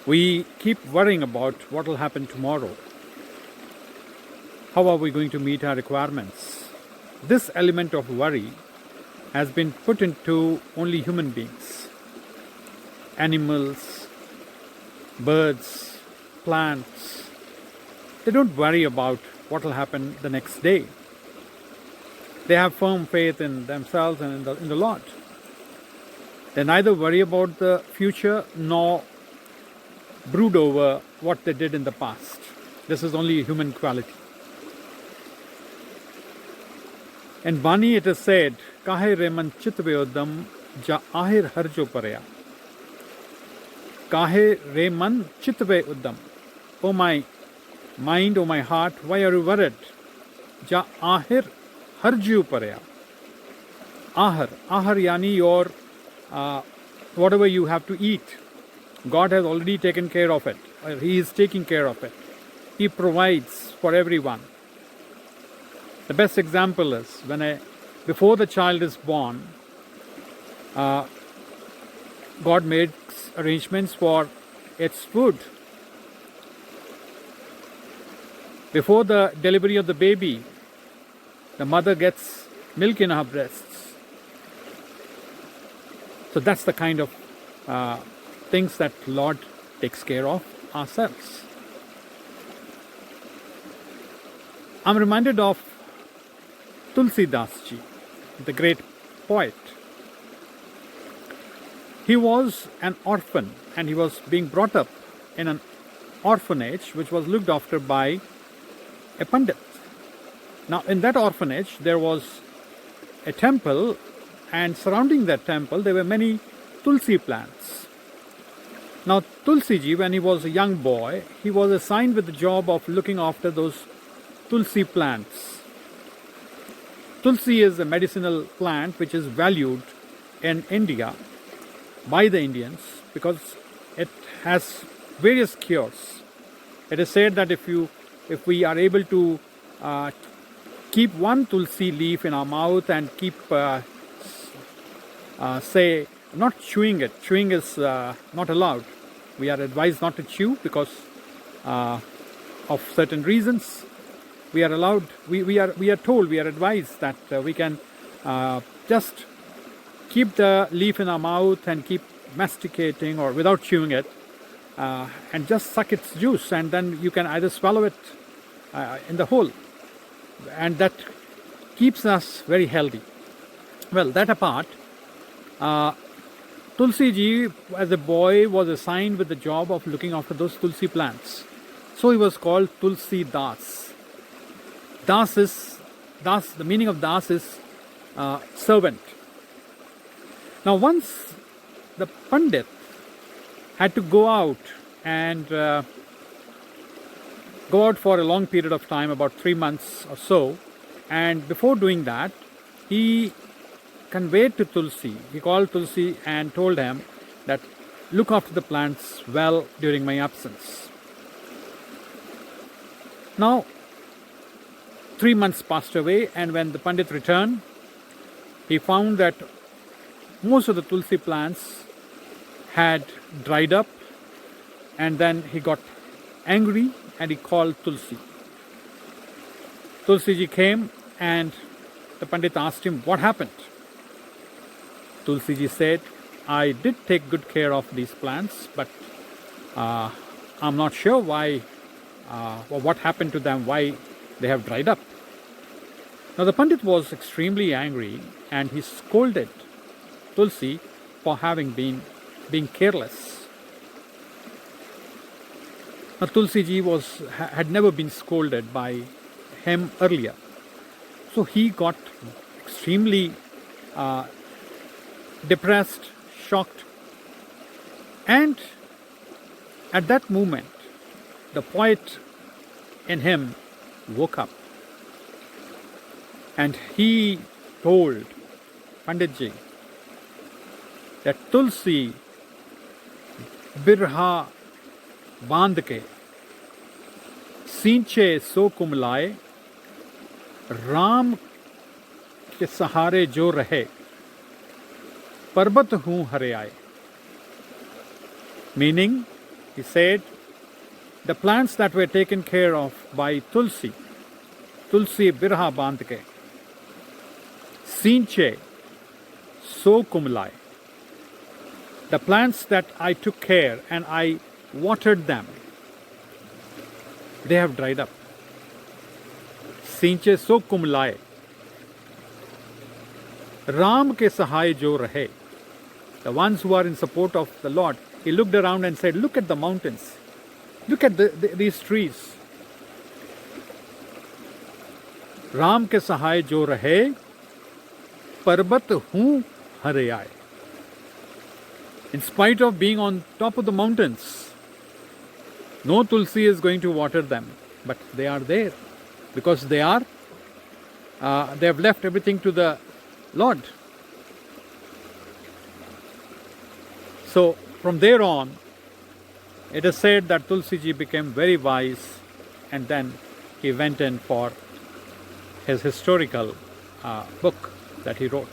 We keep worrying about what will happen tomorrow. How are we going to meet our requirements? This element of worry has been put into only human beings. Animals, birds, plants, they don't worry about what will happen the next day. They have firm faith in themselves and in the Lord. They neither worry about the future nor brood over what they did in the past. This is only a human quality. In Bani it is said, Kahe reman chit veodam ja ahir harjo paraya. Kahe reman chit veodam. O my mind, O my heart, why are you worried? Ja ahir harju paraya. Ahar yani your whatever you have to eat. God has already taken care of it. He is taking care of it. He provides for everyone. The best example is before the child is born, God makes arrangements for its food. Before the delivery of the baby, the mother gets milk in her breasts. So that's the kind of things that Lord takes care of ourselves. I'm reminded of Tulsi Das ji, the great poet. He was an orphan and he was being brought up in an orphanage which was looked after by a pandit. Now in that orphanage there was a temple, and surrounding that temple there were many tulsi plants. Now Tulsi ji, when he was a young boy, he was assigned with the job of looking after those tulsi plants. Tulsi is a medicinal plant which is valued in India by the Indians because it has various cures. It is said that if we are able to keep one tulsi leaf in our mouth and keep not chewing it. Chewing is not allowed. We are advised not to chew because of certain reasons. We are allowed. We are told. We are advised that we can just keep the leaf in our mouth and keep masticating or without chewing it, and just suck its juice, and then you can either swallow it in the whole, and that keeps us very healthy. Well, that apart. Tulsi ji, as a boy, was assigned with the job of looking after those tulsi plants. So he was called Tulsi Das. The meaning of Das is servant. Now once the Pandit had to go out and go out for a long period of time, about 3 months or so, and before doing that, he conveyed to Tulsi, he called Tulsi and told him that look after the plants well during my absence. Now 3 months passed away, and when the Pandit returned, he found that most of the tulsi plants had dried up, and then he got angry and he called Tulsi. Tulsi ji came and the Pandit asked him what happened. Tulsi ji said, I did take good care of these plants, but I'm not sure why or what happened to them, why they have dried up. Now the Pandit was extremely angry and he scolded Tulsi for having being careless. Now Tulsi ji had never been scolded by him earlier, so he got extremely depressed, shocked, and at that moment the poet in him woke up, and he told Pandit ji that Tulsi birha बांध के सींचे सो कुमलाए राम के सहारे जो रहे पर्वत हूँ हरे आए. Meaning, He said, the plants that were taken care of by Tulsi birha bandh ke, sinche so kumlai. The plants that I took care and I watered them, they have dried up. Sinche so kumlaye. Ram ke sahay jo rahe. The ones who are in support of the Lord. He looked around and said, look at the mountains. Look at these trees. Ram ke sahay jo rahe, parbat hu harayai. In spite of being on top of the mountains, no Tulsi is going to water them, but they are there because they have left everything to the Lord. So from there on, it is said that Tulsi ji became very wise, and then he went in for his historical book that he wrote.